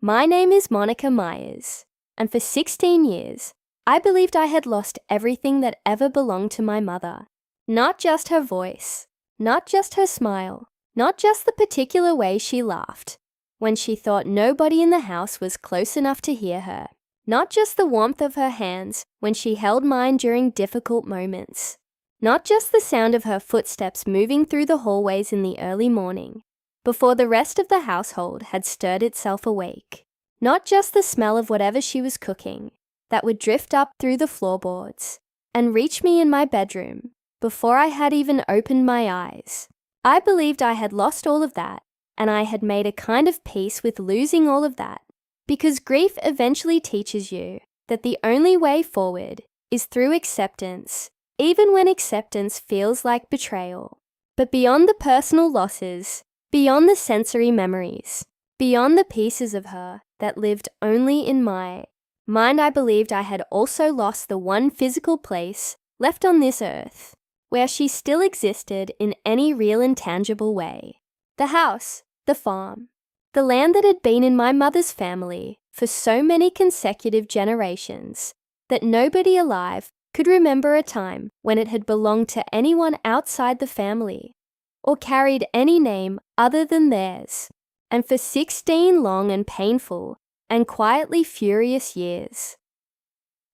My name is Monica Myers, and for 16 years, I believed I had lost everything that ever belonged to my mother. Not just her voice, not just her smile, not just the particular way she laughed when she thought nobody in the house was close enough to hear her. Not just the warmth of her hands when she held mine during difficult moments. Not just the sound of her footsteps moving through the hallways in the early morning, before the rest of the household had stirred itself awake. Not just the smell of whatever she was cooking that would drift up through the floorboards and reach me in my bedroom before I had even opened my eyes. I believed I had lost all of that, and I had made a kind of peace with losing all of that, because grief eventually teaches you that the only way forward is through acceptance, even when acceptance feels like betrayal. But beyond the personal losses, beyond the sensory memories, beyond the pieces of her that lived only in my mind, I believed I had also lost the one physical place left on this earth where she still existed in any real and tangible way. The house, the farm, the land that had been in my mother's family for so many consecutive generations that nobody alive could remember a time when it had belonged to anyone outside the family or carried any name other than theirs. And for 16 long and painful and quietly furious years,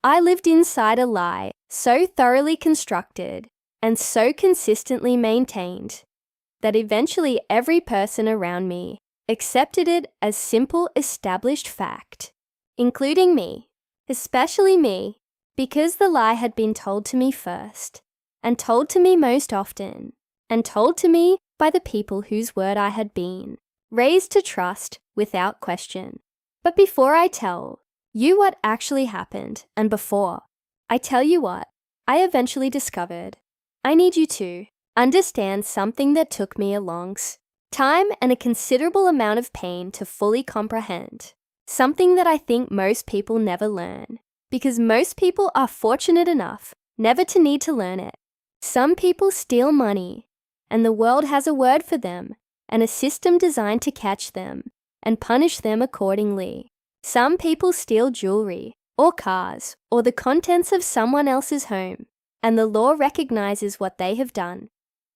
I lived inside a lie so thoroughly constructed and so consistently maintained that eventually every person around me accepted it as simple established fact, including me, especially me, because the lie had been told to me first, and told to me most often, and told to me by the people whose word I had been raised to trust without question. But before I tell you what actually happened, and before I tell you what I eventually discovered, I need you to understand something that took me a long time and a considerable amount of pain to fully comprehend. Something that I think most people never learn, because most people are fortunate enough never to need to learn it. Some people steal money, and the world has a word for them and a system designed to catch them and punish them accordingly. Some people steal jewelry or cars or the contents of someone else's home, and the law recognizes what they have done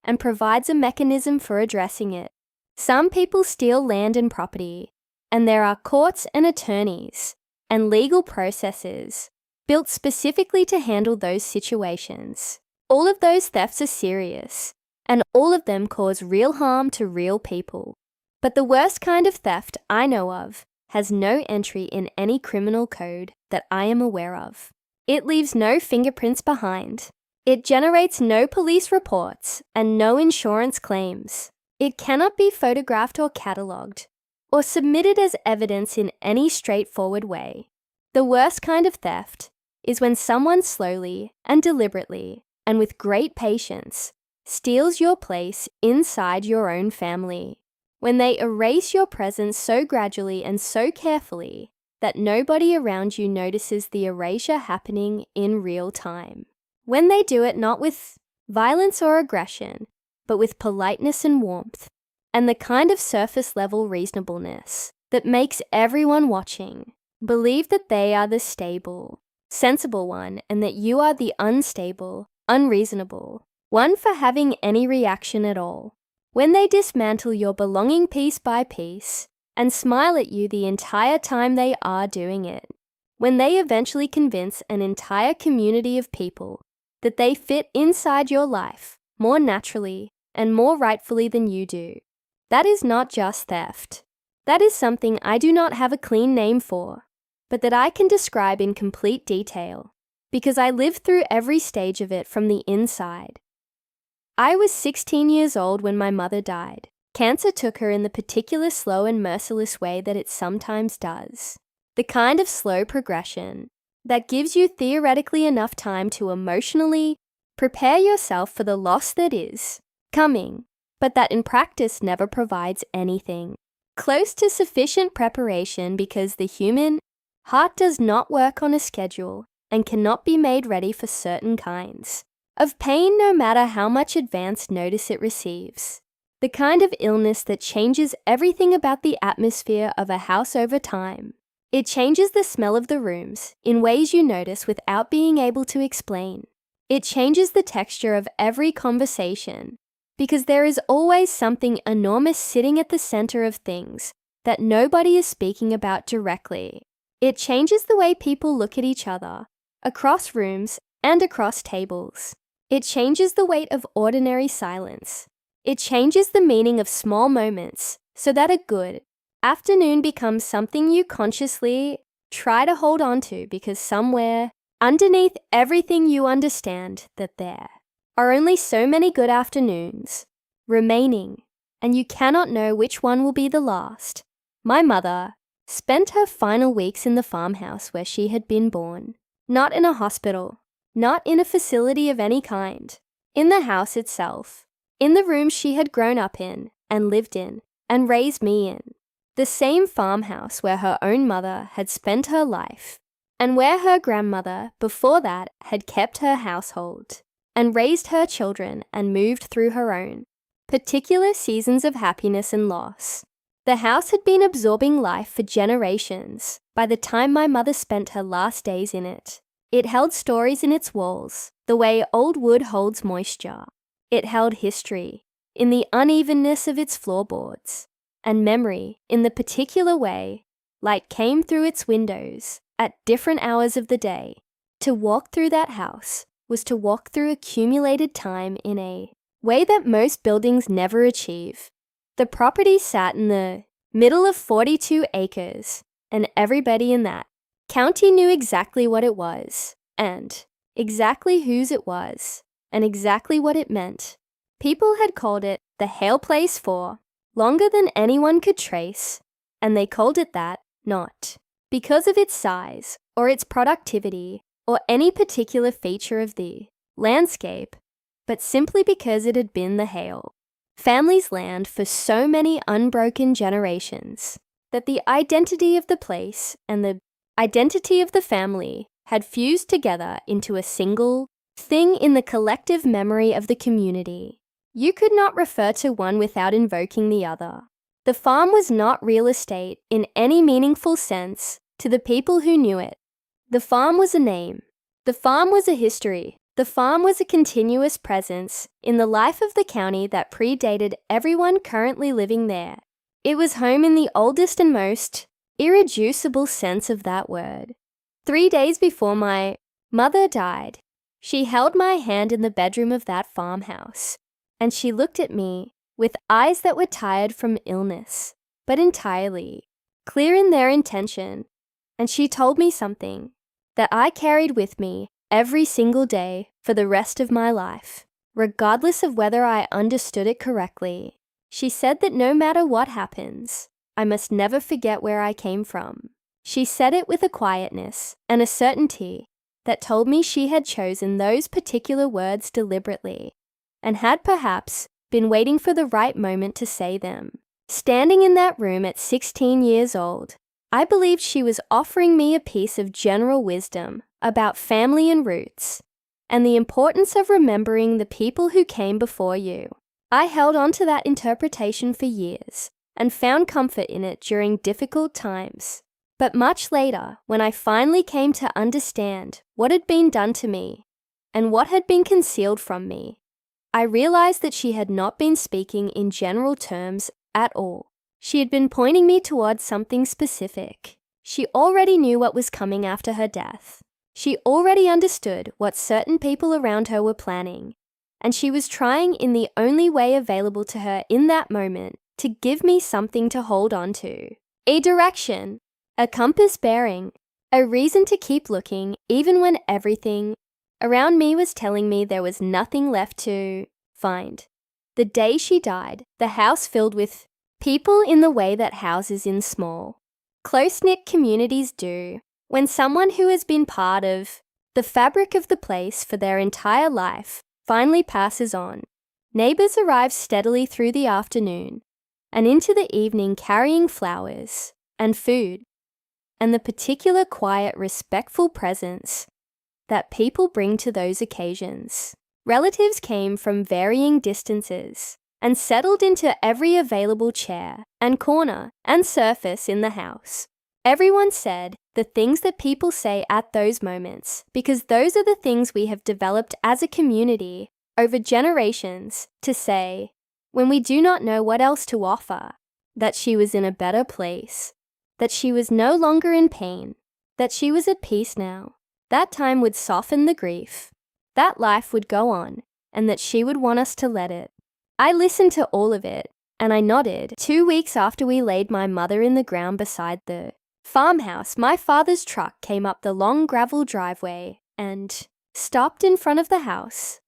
and provides a mechanism for addressing it. Some people steal land and property, and there are courts and attorneys and legal processes built specifically to handle those situations. All of those thefts are serious, and all of them cause real harm to real people. But the worst kind of theft I know of has no entry in any criminal code that I am aware of. It leaves no fingerprints behind. It generates no police reports and no insurance claims. It cannot be photographed or catalogued or submitted as evidence in any straightforward way. The worst kind of theft is when someone slowly and deliberately and with great patience steals your place inside your own family. When they erase your presence so gradually and so carefully that nobody around you notices the erasure happening in real time. When they do it not with violence or aggression, but with politeness and warmth, and the kind of surface-level reasonableness that makes everyone watching believe that they are the stable, sensible one, and that you are the unstable, unreasonable one for having any reaction at all. When they dismantle your belonging piece by piece and smile at you the entire time they are doing it. When they eventually convince an entire community of people that they fit inside your life more naturally and more rightfully than you do. That is not just theft. That is something I do not have a clean name for, but that I can describe in complete detail, because I lived through every stage of it from the inside. I was 16 years old when my mother died. Cancer took her in the particular slow and merciless way that it sometimes does. The kind of slow progression that gives you theoretically enough time to emotionally prepare yourself for the loss that is coming, but that in practice never provides anything close to sufficient preparation, because the human heart does not work on a schedule and cannot be made ready for certain kinds of pain, no matter how much advance notice it receives. The kind of illness that changes everything about the atmosphere of a house over time. It changes the smell of the rooms in ways you notice without being able to explain. It changes the texture of every conversation because there is always something enormous sitting at the center of things that nobody is speaking about directly. It changes the way people look at each other, across rooms and across tables. It changes the weight of ordinary silence. It changes the meaning of small moments so that a good afternoon becomes something you consciously try to hold on to because somewhere underneath everything you understand that there are only so many good afternoons remaining, and you cannot know which one will be the last. My mother spent her final weeks in the farmhouse where she had been born, not in a hospital, not in a facility of any kind, in the house itself, in the room she had grown up in and lived in and raised me in, the same farmhouse where her own mother had spent her life and where her grandmother before that had kept her household and raised her children and moved through her own particular seasons of happiness and loss. The house had been absorbing life for generations by the time my mother spent her last days in it. It held stories in its walls, the way old wood holds moisture. It held history in the unevenness of its floorboards, and memory in the particular way light came through its windows at different hours of the day. To walk through that house was to walk through accumulated time in a way that most buildings never achieve. The property sat in the middle of 42 acres, and everybody in that county knew exactly what it was, and exactly whose it was, and exactly what it meant. People had called it the Hale Place for longer than anyone could trace, and they called it that not because of its size or its productivity or any particular feature of the landscape, but simply because it had been the Hale family's land for so many unbroken generations that the identity of the place and the identity of the family had fused together into a single thing in the collective memory of the community. You could not refer to one without invoking the other. The farm was not real estate in any meaningful sense to the people who knew it. The farm was a name. The farm was a history. The farm was a continuous presence in the life of the county that predated everyone currently living there. It was home in the oldest and most irreducible sense of that word. 3 days before my mother died, she held my hand in the bedroom of that farmhouse, and she looked at me with eyes that were tired from illness, but entirely clear in their intention, and she told me something that I carried with me every single day for the rest of my life, regardless of whether I understood it correctly. She said that no matter what happens, I must never forget where I came from. She said it with a quietness and a certainty that told me she had chosen those particular words deliberately and had perhaps been waiting for the right moment to say them. Standing in that room at 16 years old, I believed she was offering me a piece of general wisdom about family and roots, and the importance of remembering the people who came before you. I held on to that interpretation for years and found comfort in it during difficult times. But much later, when I finally came to understand what had been done to me and what had been concealed from me, I realized that she had not been speaking in general terms at all. She had been pointing me towards something specific. She already knew what was coming after her death. She already understood what certain people around her were planning, and she was trying in the only way available to her in that moment to give me something to hold on to. A direction, a compass bearing, a reason to keep looking even when everything around me was telling me there was nothing left to find. The day she died, the house filled with people in the way that houses in small, close-knit communities do when someone who has been part of the fabric of the place for their entire life finally passes on. Neighbors arrive steadily through the afternoon and into the evening carrying flowers and food and the particular quiet, respectful presence that people bring to those occasions. Relatives came from varying distances and settled into every available chair and corner and surface in the house. Everyone said the things that people say at those moments, because those are the things we have developed as a community over generations to say when we do not know what else to offer, that she was in a better place, that she was no longer in pain, that she was at peace now. That time would soften the grief, that life would go on, and that she would want us to let it. I listened to all of it, and I nodded. 2 weeks after we laid my mother in the ground beside the farmhouse, my father's truck came up the long gravel driveway and stopped in front of the house,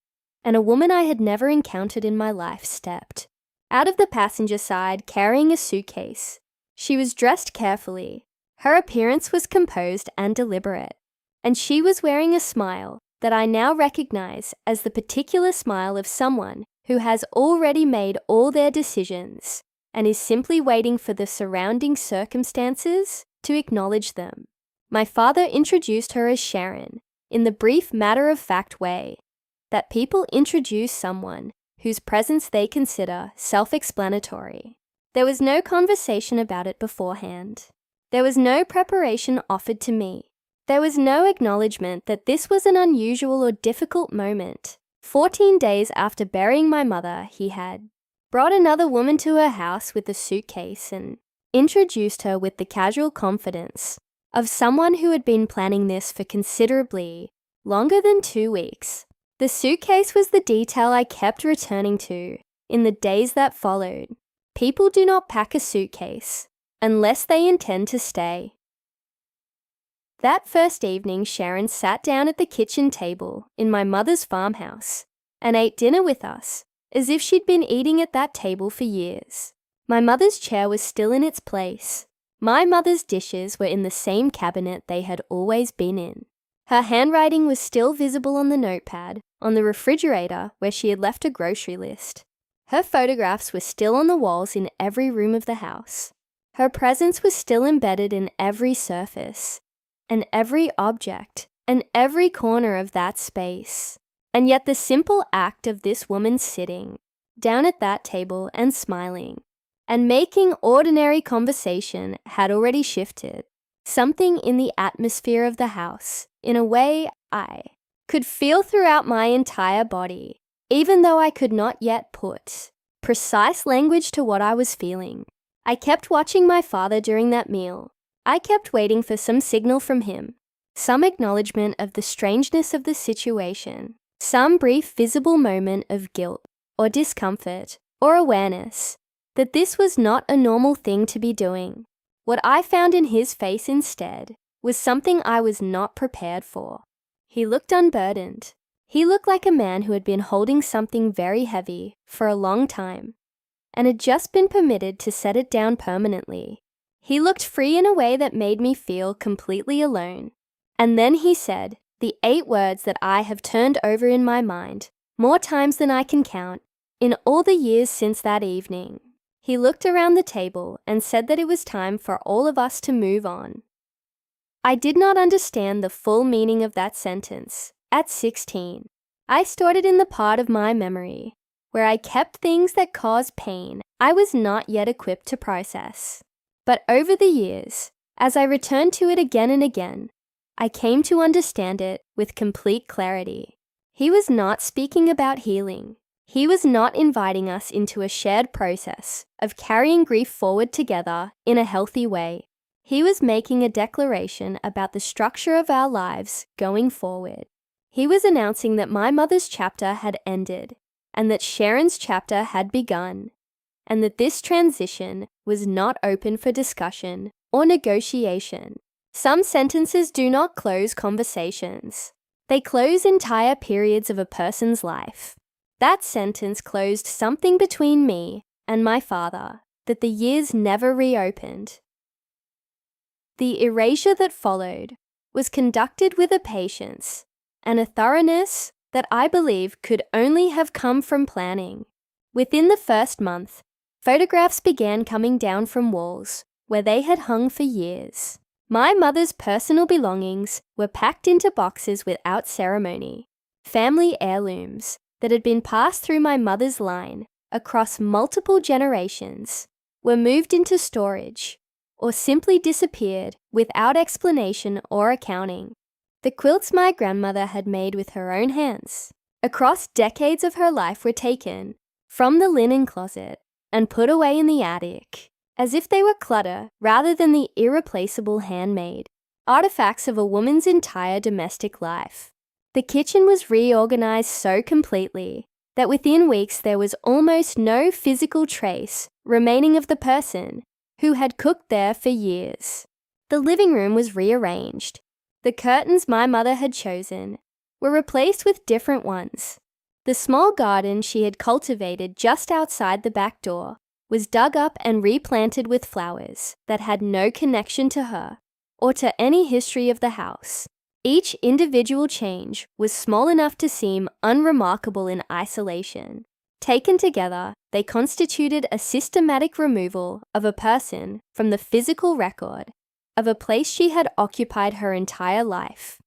and a woman I had never encountered in my life stepped out of the passenger side carrying a suitcase. She was dressed carefully. Her appearance was composed and deliberate, and she was wearing a smile that I now recognize as the particular smile of someone who has already made all their decisions and is simply waiting for the surrounding circumstances to acknowledge them. My father introduced her as Sharon in the brief matter-of-fact way that people introduce someone whose presence they consider self-explanatory. There was no conversation about it beforehand. There was no preparation offered to me. There was no acknowledgement that this was an unusual or difficult moment. 14 days after burying my mother, he had brought another woman to her house with a suitcase and introduced her with the casual confidence of someone who had been planning this for considerably longer than 2 weeks. The suitcase was the detail I kept returning to in the days that followed. People do not pack a suitcase unless they intend to stay. That first evening, Sharon sat down at the kitchen table in my mother's farmhouse and ate dinner with us, as if she'd been eating at that table for years. My mother's chair was still in its place. My mother's dishes were in the same cabinet they had always been in. Her handwriting was still visible on the notepad on the refrigerator where she had left a grocery list. Her photographs were still on the walls in every room of the house. Her presence was still embedded in every surface, and every object, and every corner of that space. And yet the simple act of this woman sitting down at that table and smiling and making ordinary conversation had already shifted something in the atmosphere of the house in a way I could feel throughout my entire body, even though I could not yet put precise language to what I was feeling. I kept watching my father during that meal. I kept waiting for some signal from him, some acknowledgement of the strangeness of the situation, some brief visible moment of guilt or discomfort or awareness that this was not a normal thing to be doing. What I found in his face instead was something I was not prepared for. He looked unburdened. He looked like a man who had been holding something very heavy for a long time and had just been permitted to set it down permanently. He looked free in a way that made me feel completely alone. And then he said the 8 words that I have turned over in my mind more times than I can count in all the years since that evening. He looked around the table and said that it was time for all of us to move on. I did not understand the full meaning of that sentence at 16. I stored it in the part of my memory where I kept things that caused pain I was not yet equipped to process. But over the years, as I returned to it again and again, I came to understand it with complete clarity. He was not speaking about healing. He was not inviting us into a shared process of carrying grief forward together in a healthy way. He was making a declaration about the structure of our lives going forward. He was announcing that my mother's chapter had ended and that Sharon's chapter had begun, and that this transition was not open for discussion or negotiation. Some sentences do not close conversations. They close entire periods of a person's life. That sentence closed something between me and my father that the years never reopened. The erasure that followed was conducted with a patience and a thoroughness that I believe could only have come from planning. Within the first month, photographs began coming down from walls where they had hung for years. My mother's personal belongings were packed into boxes without ceremony, family heirlooms that had been passed through my mother's line across multiple generations, were moved into storage, or simply disappeared without explanation or accounting. The quilts my grandmother had made with her own hands across decades of her life were taken from the linen closet and put away in the attic, as if they were clutter rather than the irreplaceable handmade artifacts of a woman's entire domestic life. The kitchen was reorganized so completely that within weeks there was almost no physical trace remaining of the person who had cooked there for years. The living room was rearranged. The curtains my mother had chosen were replaced with different ones. The small garden she had cultivated just outside the back door was dug up and replanted with flowers that had no connection to her or to any history of the house. Each individual change was small enough to seem unremarkable in isolation. Taken together, they constituted a systematic removal of a person from the physical record of a place she had occupied her entire life.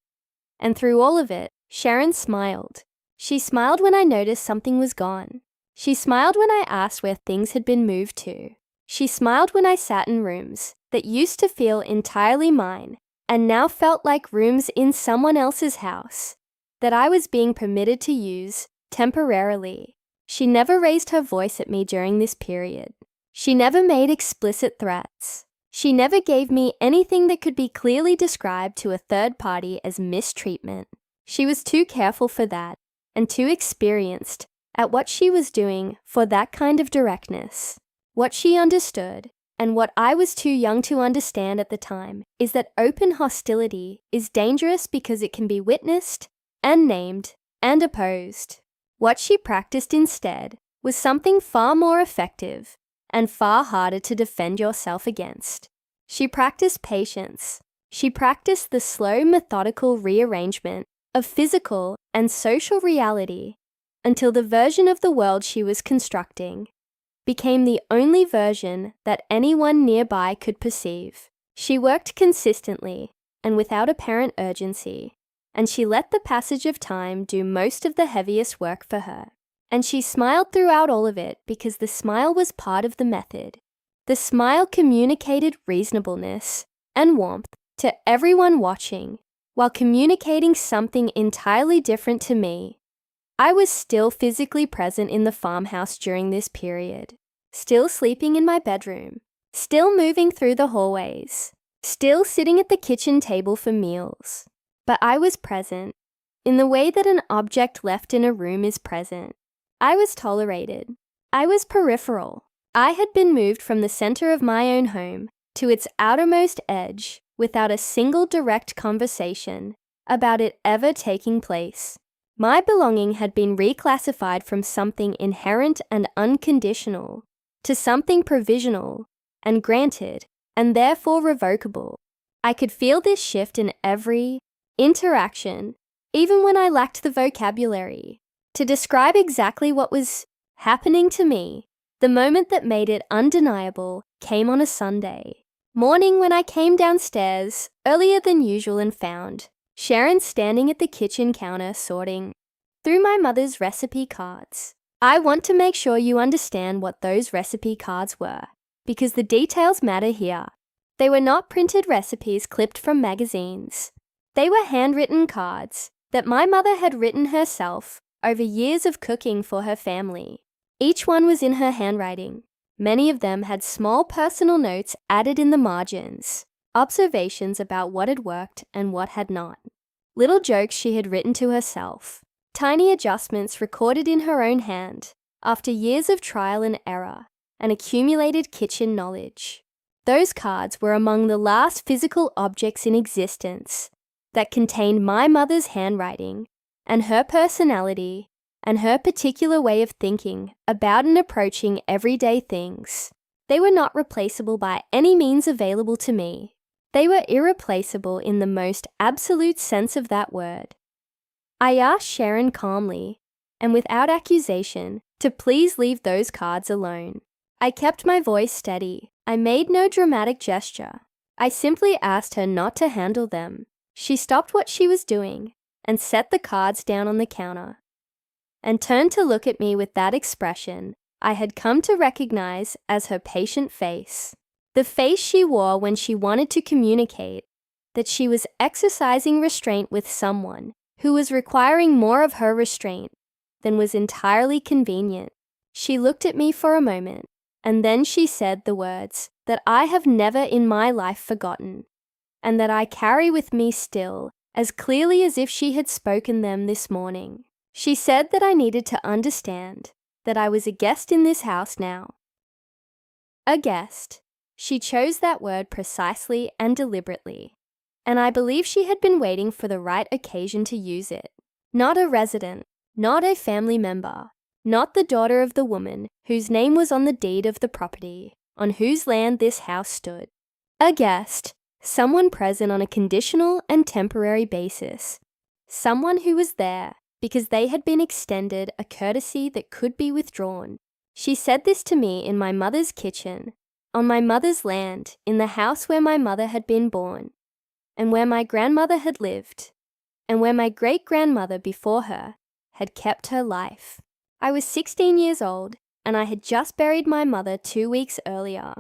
And through all of it, Sharon smiled. She smiled when I noticed something was gone. She smiled when I asked where things had been moved to. She smiled when I sat in rooms that used to feel entirely mine and now felt like rooms in someone else's house that I was being permitted to use temporarily. She never raised her voice at me during this period. She never made explicit threats. She never gave me anything that could be clearly described to a third party as mistreatment. She was too careful for that and too experienced at what she was doing for that kind of directness. What she understood, and what I was too young to understand at the time, is that open hostility is dangerous because it can be witnessed and named and opposed. What she practiced instead was something far more effective and far harder to defend yourself against. She practiced patience. She practiced the slow, methodical rearrangement of physical and social reality until the version of the world she was constructing became the only version that anyone nearby could perceive. She worked consistently and without apparent urgency, and she let the passage of time do most of the heaviest work for her. And she smiled throughout all of it because the smile was part of the method. The smile communicated reasonableness and warmth to everyone watching, while communicating something entirely different to me. I was still physically present in the farmhouse during this period, still sleeping in my bedroom, still moving through the hallways, still sitting at the kitchen table for meals. But I was present, in the way that an object left in a room is present. I was tolerated. I was peripheral. I had been moved from the center of my own home to its outermost edge without a single direct conversation about it ever taking place. My belonging had been reclassified from something inherent and unconditional to something provisional and granted and therefore revocable. I could feel this shift in every interaction, even when I lacked the vocabulary to describe exactly what was happening to me. The moment that made it undeniable came on a Sunday morning when I came downstairs earlier than usual and found Sharon standing at the kitchen counter sorting through my mother's recipe cards. I want to make sure you understand what those recipe cards were, because the details matter here. They were not printed recipes clipped from magazines. They were handwritten cards that my mother had written herself over years of cooking for her family. Each one was in her handwriting. Many of them had small personal notes added in the margins, observations about what had worked and what had not. Little jokes she had written to herself, tiny adjustments recorded in her own hand after years of trial and error and accumulated kitchen knowledge. Those cards were among the last physical objects in existence that contained my mother's handwriting and her personality and her particular way of thinking about and approaching everyday things. They were not replaceable by any means available to me. They were irreplaceable in the most absolute sense of that word. I asked Sharon calmly and without accusation to please leave those cards alone. I kept my voice steady. I made no dramatic gesture. I simply asked her not to handle them. She stopped what she was doing and set the cards down on the counter and turned to look at me with that expression I had come to recognize as her patient face. The face she wore when she wanted to communicate that she was exercising restraint with someone who was requiring more of her restraint than was entirely convenient. She looked at me for a moment, and then she said the words that I have never in my life forgotten, and that I carry with me still as clearly as if she had spoken them this morning. She said that I needed to understand that I was a guest in this house now. A guest. She chose that word precisely and deliberately, and I believe she had been waiting for the right occasion to use it. Not a resident, not a family member, not the daughter of the woman whose name was on the deed of the property on whose land this house stood. A guest, someone present on a conditional and temporary basis, someone who was there because they had been extended a courtesy that could be withdrawn. She said this to me in my mother's kitchen, on my mother's land, in the house where my mother had been born, and where my grandmother had lived, and where my great-grandmother before her had kept her life. I was 16 years old, and I had just buried my mother 2 weeks earlier,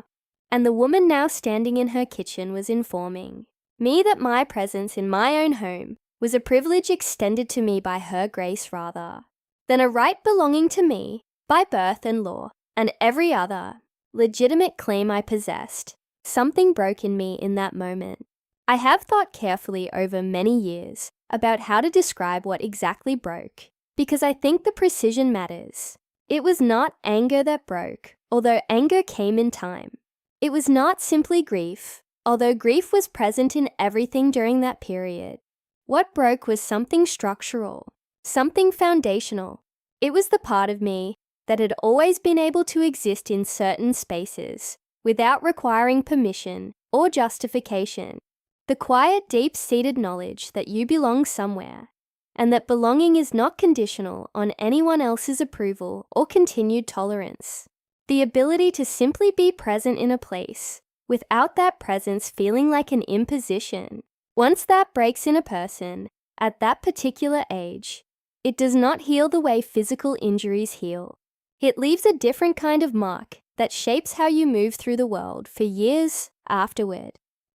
and the woman now standing in her kitchen was informing me that my presence in my own home was a privilege extended to me by her grace rather than a right belonging to me by birth and law and every other legitimate claim I possessed. Something broke in me in that moment. I have thought carefully over many years about how to describe what exactly broke, because I think the precision matters. It was not anger that broke, although anger came in time. It was not simply grief, although grief was present in everything during that period. What broke was something structural, something foundational. It was the part of me that had always been able to exist in certain spaces without requiring permission or justification. The quiet, deep-seated knowledge that you belong somewhere, and that belonging is not conditional on anyone else's approval or continued tolerance. The ability to simply be present in a place without that presence feeling like an imposition. Once that breaks in a person, at that particular age, it does not heal the way physical injuries heal. It leaves a different kind of mark that shapes how you move through the world for years afterward.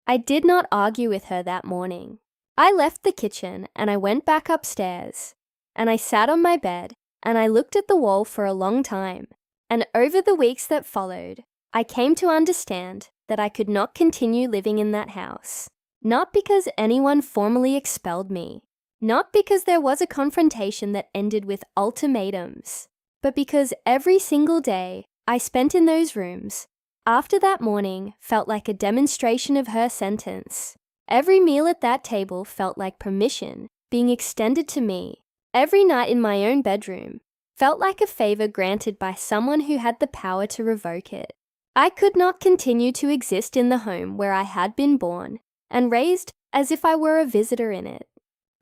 I did not argue with her that morning. I left the kitchen and I went back upstairs, and I sat on my bed and I looked at the wall for a long time, and over the weeks that followed, I came to understand that I could not continue living in that house. Not because anyone formally expelled me, not because there was a confrontation that ended with ultimatums, but because every single day I spent in those rooms after that morning felt like a demonstration of her sentence. Every meal at that table felt like permission being extended to me. Every night in my own bedroom felt like a favor granted by someone who had the power to revoke it. I could not continue to exist in the home where I had been born and raised as if I were a visitor in it.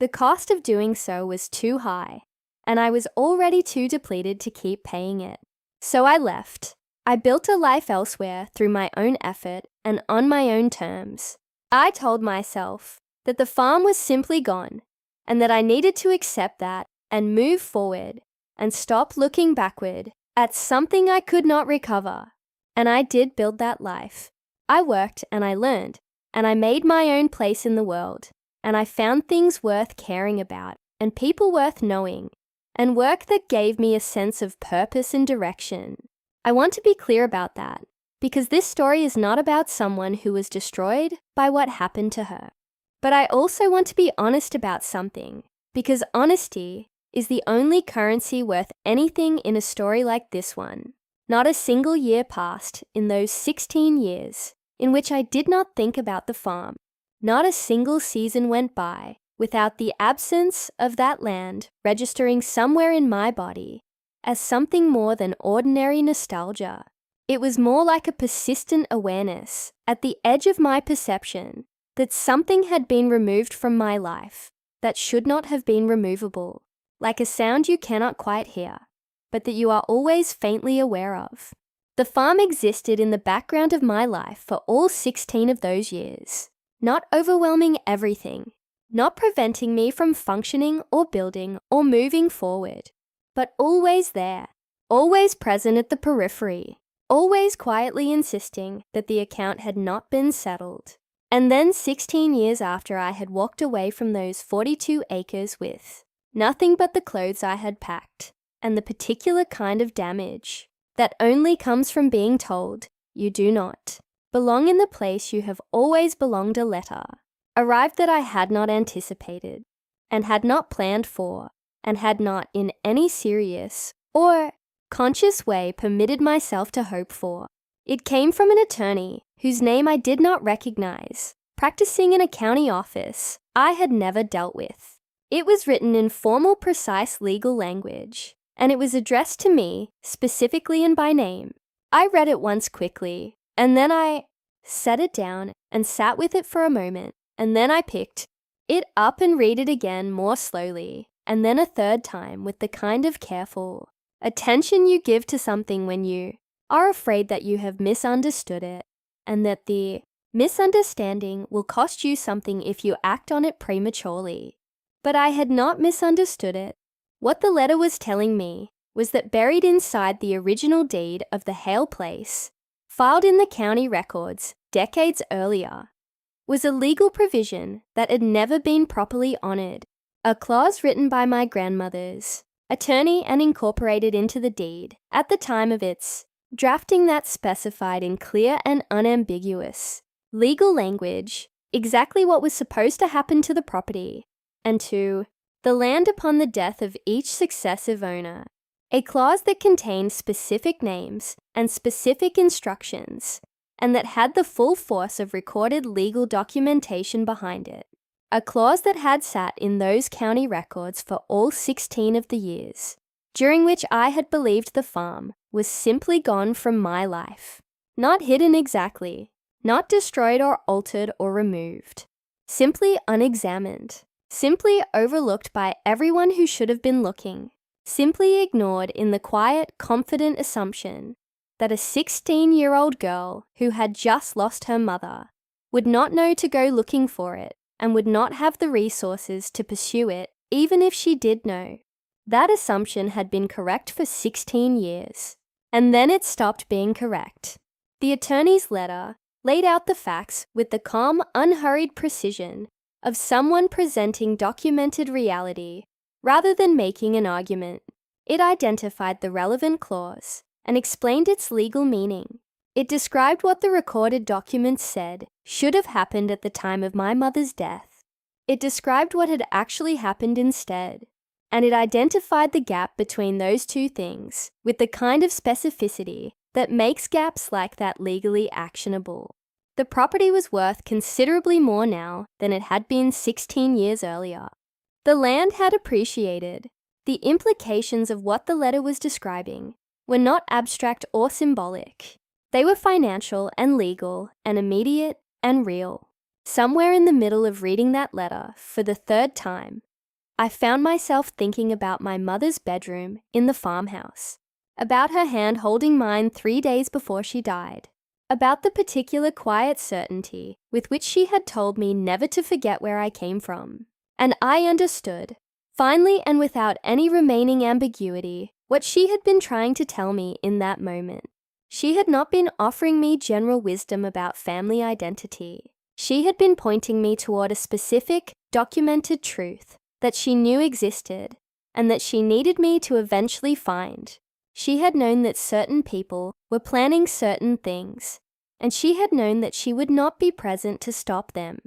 The cost of doing so was too high, and I was already too depleted to keep paying it. So I left. I built a life elsewhere through my own effort and on my own terms. I told myself that the farm was simply gone, and that I needed to accept that and move forward and stop looking backward at something I could not recover. And I did build that life. I worked and I learned, and I made my own place in the world, and I found things worth caring about and people worth knowing, and work that gave me a sense of purpose and direction. I want to be clear about that, because this story is not about someone who was destroyed by what happened to her. But I also want to be honest about something, because honesty is the only currency worth anything in a story like this one. Not a single year passed in those 16 years in which I did not think about the farm. Not a single season went by without the absence of that land registering somewhere in my body as something more than ordinary nostalgia. It was more like a persistent awareness at the edge of my perception that something had been removed from my life that should not have been removable, like a sound you cannot quite hear, but that you are always faintly aware of. The farm existed in the background of my life for all 16 of those years, not overwhelming everything, not preventing me from functioning or building or moving forward, but always there, always present at the periphery, always quietly insisting that the account had not been settled. And then 16 years after I had walked away from those 42 acres with nothing but the clothes I had packed, and the particular kind of damage that only comes from being told you do not belong in the place you have always belonged, a letter arrived that I had not anticipated, and had not planned for, and had not in any serious or conscious way permitted myself to hope for. It came from an attorney whose name I did not recognize, practicing in a county office I had never dealt with. It was written in formal, precise legal language, and it was addressed to me specifically and by name. I read it once quickly, and then I set it down and sat with it for a moment, and then I picked it up and read it again more slowly, and then a third time with the kind of careful attention you give to something when you are afraid that you have misunderstood it, and that the misunderstanding will cost you something if you act on it prematurely. But I had not misunderstood it. What the letter was telling me was that buried inside the original deed of the Hale place, filed in the county records decades earlier, was a legal provision that had never been properly honored, a clause written by my grandmother's attorney and incorporated into the deed at the time of its drafting that specified in clear and unambiguous legal language exactly what was supposed to happen to the property and to the land upon the death of each successive owner, a clause that contained specific names and specific instructions, and that had the full force of recorded legal documentation behind it. A clause that had sat in those county records for all 16 of the years, during which I had believed the farm was simply gone from my life. Not hidden exactly, not destroyed or altered or removed. Simply unexamined. Simply overlooked by everyone who should have been looking. Simply ignored in the quiet, confident assumption that a 16-year-old girl who had just lost her mother would not know to go looking for it and would not have the resources to pursue it even if she did know. That assumption had been correct for 16 years, and then it stopped being correct. The attorney's letter laid out the facts with the calm, unhurried precision of someone presenting documented reality rather than making an argument. It identified the relevant clause and explained its legal meaning. It described what the recorded documents said should have happened at the time of my mother's death. It described what had actually happened instead, and it identified the gap between those two things with the kind of specificity that makes gaps like that legally actionable. The property was worth considerably more now than it had been 16 years earlier. The land had appreciated. The implications of what the letter was describing were not abstract or symbolic. They were financial and legal and immediate and real. Somewhere in the middle of reading that letter for the third time, I found myself thinking about my mother's bedroom in the farmhouse, about her hand holding mine 3 days before she died, about the particular quiet certainty with which she had told me never to forget where I came from. And I understood, finally and without any remaining ambiguity, what she had been trying to tell me in that moment. She had not been offering me general wisdom about family identity. She had been pointing me toward a specific, documented truth that she knew existed and that she needed me to eventually find. She had known that certain people were planning certain things, and she had known that she would not be present to stop them.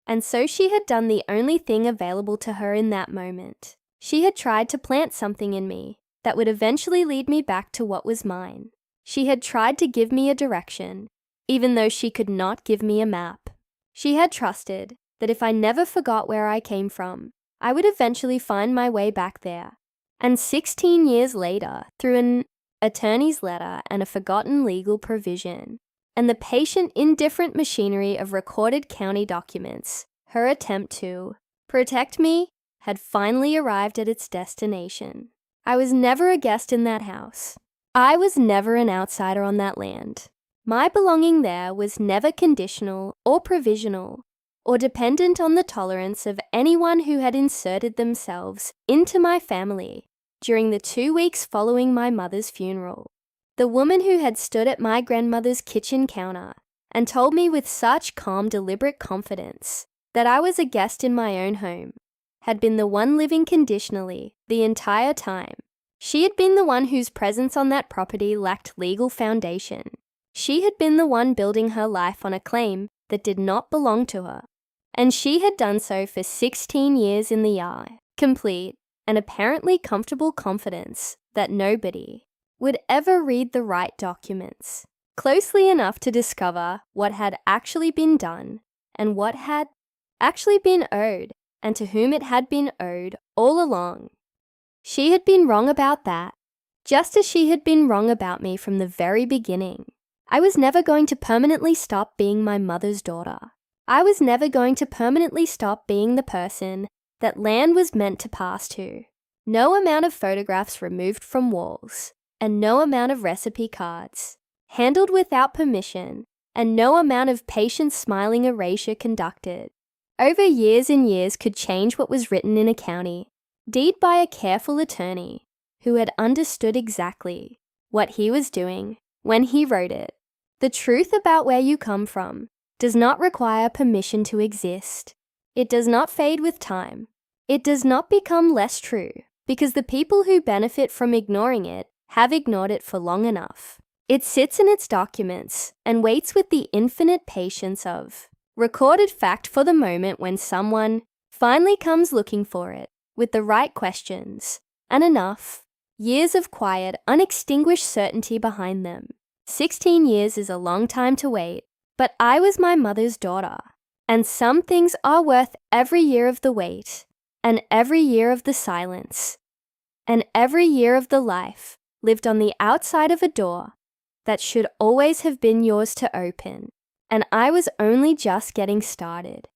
And so she had done the only thing available to her in that moment. She had tried to plant something in me that would eventually lead me back to what was mine. She had tried to give me a direction, even though she could not give me a map. She had trusted that if I never forgot where I came from, I would eventually find my way back there. And 16 years later, through an attorney's letter and a forgotten legal provision, and the patient, indifferent machinery of recorded county documents, her attempt to protect me had finally arrived at its destination. I was never a guest in that house. I was never an outsider on that land. My belonging there was never conditional or provisional or dependent on the tolerance of anyone who had inserted themselves into my family during the 2 weeks following my mother's funeral. The woman who had stood at my grandmother's kitchen counter and told me with such calm, deliberate confidence that I was a guest in my own home had been the one living conditionally the entire time. She had been the one whose presence on that property lacked legal foundation. She had been the one building her life on a claim that did not belong to her. And she had done so for 16 years in the complete and apparently comfortable confidence that nobody would ever read the right documents closely enough to discover what had actually been done and what had actually been owed and to whom it had been owed all along. She had been wrong about that, just as she had been wrong about me from the very beginning. I was never going to permanently stop being my mother's daughter. I was never going to permanently stop being the person that land was meant to pass to. No amount of photographs removed from walls, and no amount of recipe cards handled without permission, and no amount of patient smiling erasure conducted over years and years could change what was written in a county deed by a careful attorney who had understood exactly what he was doing when he wrote it. The truth about where you come from does not require permission to exist. It does not fade with time. It does not become less true because the people who benefit from ignoring it have ignored it for long enough. It sits in its documents and waits with the infinite patience of recorded fact for the moment when someone finally comes looking for it with the right questions and enough years of quiet, unextinguished certainty behind them. 16 years is a long time to wait, but I was my mother's daughter, and some things are worth every year of the wait, and every year of the silence, and every year of the life lived on the outside of a door that should always have been yours to open, and I was only just getting started.